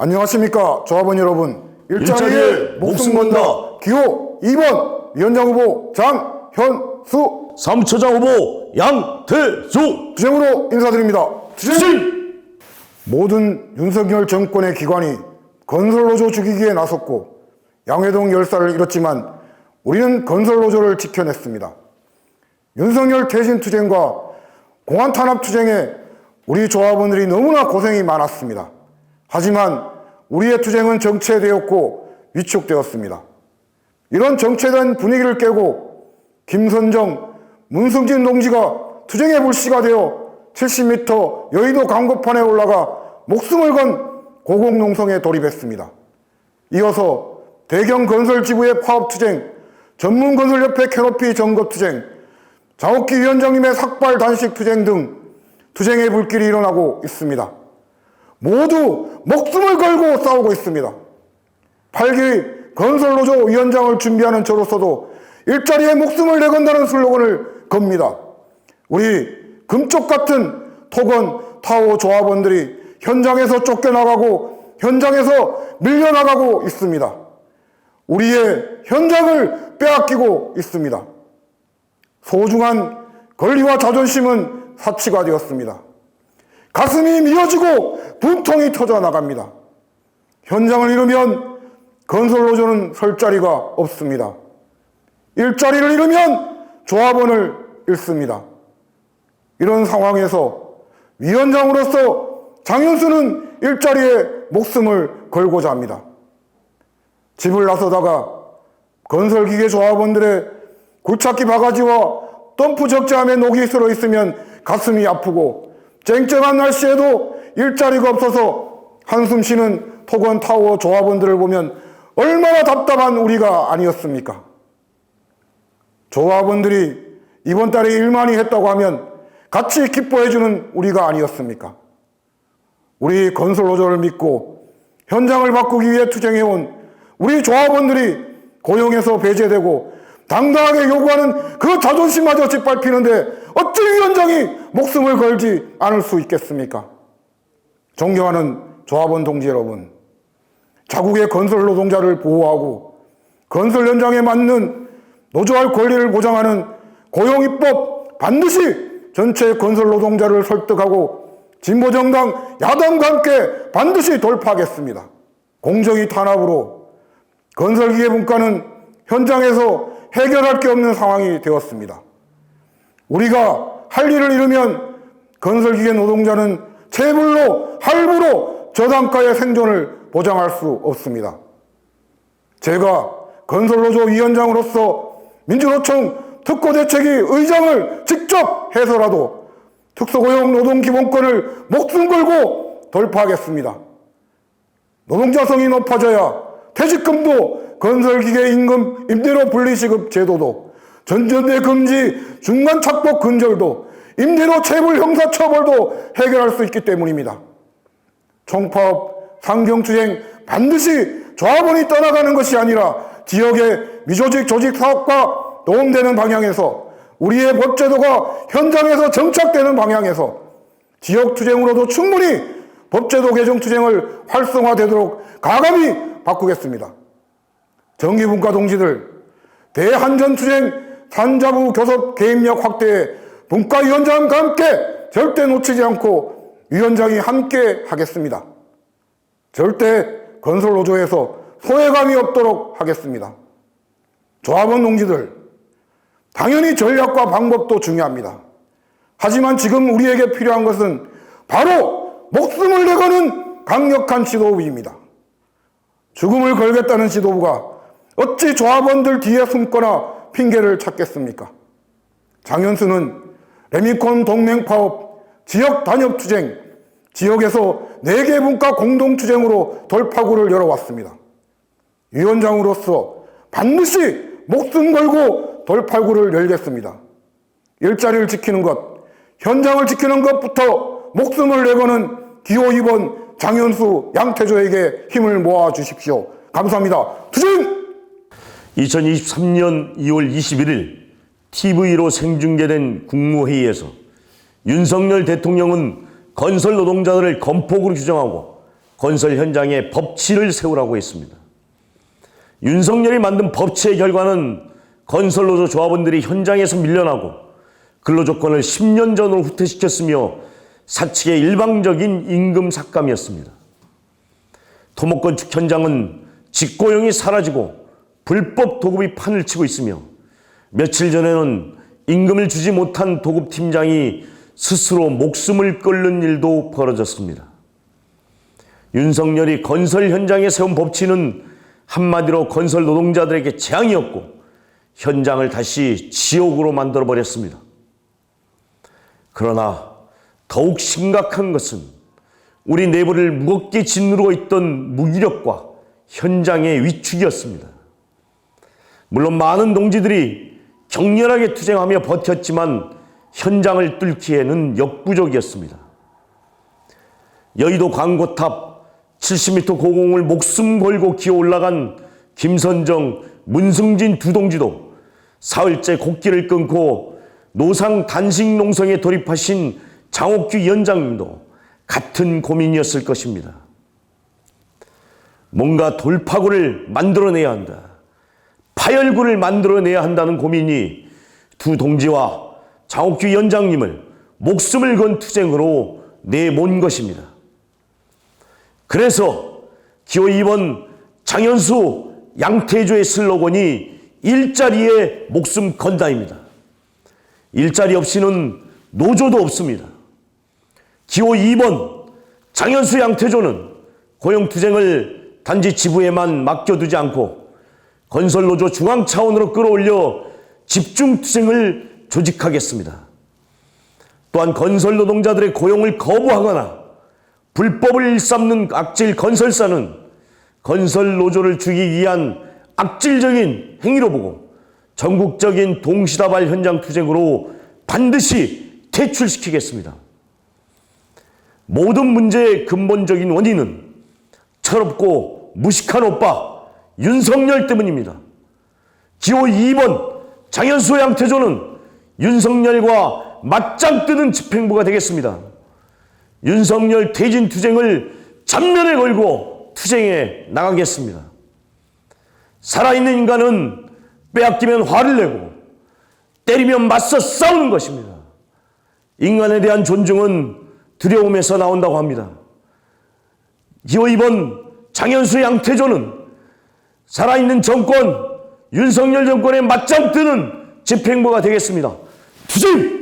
안녕하십니까 조합원 여러분. 일자리에 목숨 건다 기호 2번 위원장 후보 장현수, 3처장 후보 양태수 투쟁으로 인사드립니다. 투쟁! 모든 윤석열 정권의 기관이 건설노조 죽이기에 나섰고 양회동 열사를 잃었지만 우리는 건설노조를 지켜냈습니다. 윤석열 퇴진 투쟁과 공안 탄압 투쟁에 우리 조합원들이 너무나 고생이 많았습니다. 하지만 우리의 투쟁은 정체되었고 위축되었습니다. 이런 정체된 분위기를 깨고 김선정, 문승진 동지가 투쟁의 불씨가 되어 70m 여의도 강고판에 올라가 목숨을 건 고공농성에 돌입했습니다. 이어서 대경건설지부의 파업투쟁, 전문건설협회 캐노피 점거투쟁, 장옥기 위원장님의 삭발 단식 투쟁 등 투쟁의 불길이 일어나고 있습니다. 모두 목숨을 걸고 싸우고 있습니다. 8기 건설노조 위원장을 준비하는 저로서도 일자리에 목숨을 내건다는 슬로건을 겁니다. 우리 금쪽 같은 토건, 타오 조합원들이 현장에서 쫓겨나가고 현장에서 밀려나가고 있습니다. 우리의 현장을 빼앗기고 있습니다. 소중한 권리와 자존심은 사치가 되었습니다. 가슴이 미어지고 분통이 터져나갑니다. 현장을 잃으면 건설노조는 설 자리가 없습니다. 일자리를 잃으면 조합원을 잃습니다. 이런 상황에서 위원장으로서 장현수는 일자리에 목숨을 걸고자 합니다. 집을 나서다가 건설기계 조합원들의 굴착기 바가지와 덤프 적재함에 녹이 슬어 있으면 가슴이 아프고 쨍쨍한 날씨에도 일자리가 없어서 한숨 쉬는 토건 타워 조합원들을 보면 얼마나 답답한 우리가 아니었습니까? 조합원들이 이번 달에 일 많이 했다고 하면 같이 기뻐해주는 우리가 아니었습니까? 우리 건설노조를 믿고 현장을 바꾸기 위해 투쟁해온 우리 조합원들이 고용에서 배제되고 당당하게 요구하는 그 자존심마저 짓밟히는데 어찌 위원장이 목숨을 걸지 않을 수 있겠습니까? 존경하는 조합원 동지 여러분, 자국의 건설 노동자를 보호하고 건설 현장에 맞는 노조할 권리를 보장하는 고용입법 반드시 전체 건설 노동자를 설득하고 진보정당, 야당과 함께 반드시 돌파하겠습니다. 공정위 탄압으로 건설기계 분과는 현장에서 해결할 게 없는 상황이 되었습니다. 우리가 할 일을 잃으면 건설기계 노동자는 체불로 할부로 저단가의 생존을 보장할 수 없습니다. 제가 건설노조 위원장으로서 민주노총 특고대책위 의장을 직접 해서라도 특수고용 노동기본권을 목숨 걸고 돌파하겠습니다. 노동자성이 높아져야 퇴직금도 건설기계 임금 임대료 분리시급 제도도 전전대 금지 중간 착복 근절도 임대료 체불 형사처벌도 해결할 수 있기 때문입니다. 총파업, 상경투쟁 반드시 조합원이 떠나가는 것이 아니라 지역의 미조직 조직 사업과 도움되는 방향에서 우리의 법제도가 현장에서 정착되는 방향에서 지역투쟁으로도 충분히 법제도 개정 투쟁을 활성화되도록 가감히 바꾸겠습니다. 정기분과 동지들, 대한전투쟁 산자부 교섭 개입력 확대에 분과위원장과 함께 절대 놓치지 않고 위원장이 함께 하겠습니다. 절대 건설노조에서 소외감이 없도록 하겠습니다. 조합원 동지들, 당연히 전략과 방법도 중요합니다. 하지만 지금 우리에게 필요한 것은 바로 목숨을 내거는 강력한 지도부입니다. 죽음을 걸겠다는 지도부가 어찌 조합원들 뒤에 숨거나 핑계를 찾겠습니까? 장현수는 레미콘 동맹 파업, 지역 단협 투쟁, 지역에서 4개 분과 공동 투쟁으로 돌파구를 열어왔습니다. 위원장으로서 반드시 목숨 걸고 돌파구를 열겠습니다. 일자리를 지키는 것, 현장을 지키는 것부터 목숨을 내거는 기호 2번 장현수, 양태조에게 힘을 모아 주십시오. 감사합니다. 투쟁! 2023년 2월 21일 TV로 생중계된 국무회의에서 윤석열 대통령은 건설 노동자들을 건폭으로 규정하고 건설 현장에 법치를 세우라고 했습니다. 윤석열이 만든 법치의 결과는 건설노조 조합원들이 현장에서 밀려나고 근로조건을 10년 전으로 후퇴시켰으며 사측의 일방적인 임금 삭감이었습니다. 토목건축 현장은 직고용이 사라지고 불법 도급이 판을 치고 있으며 며칠 전에는 임금을 주지 못한 도급팀장이 스스로 목숨을 끊는 일도 벌어졌습니다. 윤석열이 건설 현장에 세운 법치는 한마디로 건설 노동자들에게 재앙이었고 현장을 다시 지옥으로 만들어버렸습니다. 그러나 더욱 심각한 것은 우리 내부를 무겁게 짓누르고 있던 무기력과 현장의 위축이었습니다. 물론 많은 동지들이 격렬하게 투쟁하며 버텼지만 현장을 뚫기에는 역부족이었습니다. 여의도 광고탑 70m 고공을 목숨 걸고 기어 올라간 김선정, 문승진 두 동지도 사흘째 곡기를 끊고 노상 단식 농성에 돌입하신 장옥규 위원장님도 같은 고민이었을 것입니다. 뭔가 돌파구를 만들어내야 한다. 파열구를 만들어내야 한다는 고민이 두 동지와 장옥규 위원장님을 목숨을 건 투쟁으로 내몬 것입니다. 그래서 기호 2번 장현수, 양태조의 슬로건이 일자리에 목숨 건다입니다. 일자리 없이는 노조도 없습니다. 기호 2번 장현수, 양태조는 고용투쟁을 단지 지부에만 맡겨두지 않고 건설노조 중앙 차원으로 끌어올려 집중투쟁을 조직하겠습니다. 또한 건설노동자들의 고용을 거부하거나 불법을 일삼는 악질 건설사는 건설노조를 죽이기 위한 악질적인 행위로 보고 전국적인 동시다발 현장 투쟁으로 반드시 퇴출시키겠습니다. 모든 문제의 근본적인 원인은 철없고 무식한 오빠 윤석열 때문입니다. 기호 2번 장현수, 양태조는 윤석열과 맞짱 뜨는 집행부가 되겠습니다. 윤석열 퇴진 투쟁을 전면에 걸고 투쟁해 나가겠습니다. 살아있는 인간은 빼앗기면 화를 내고 때리면 맞서 싸우는 것입니다. 인간에 대한 존중은 두려움에서 나온다고 합니다. 기호 2번 장현수, 양태조는 살아있는 정권, 윤석열 정권에 맞짱 뜨는 집행부가 되겠습니다. 투쟁!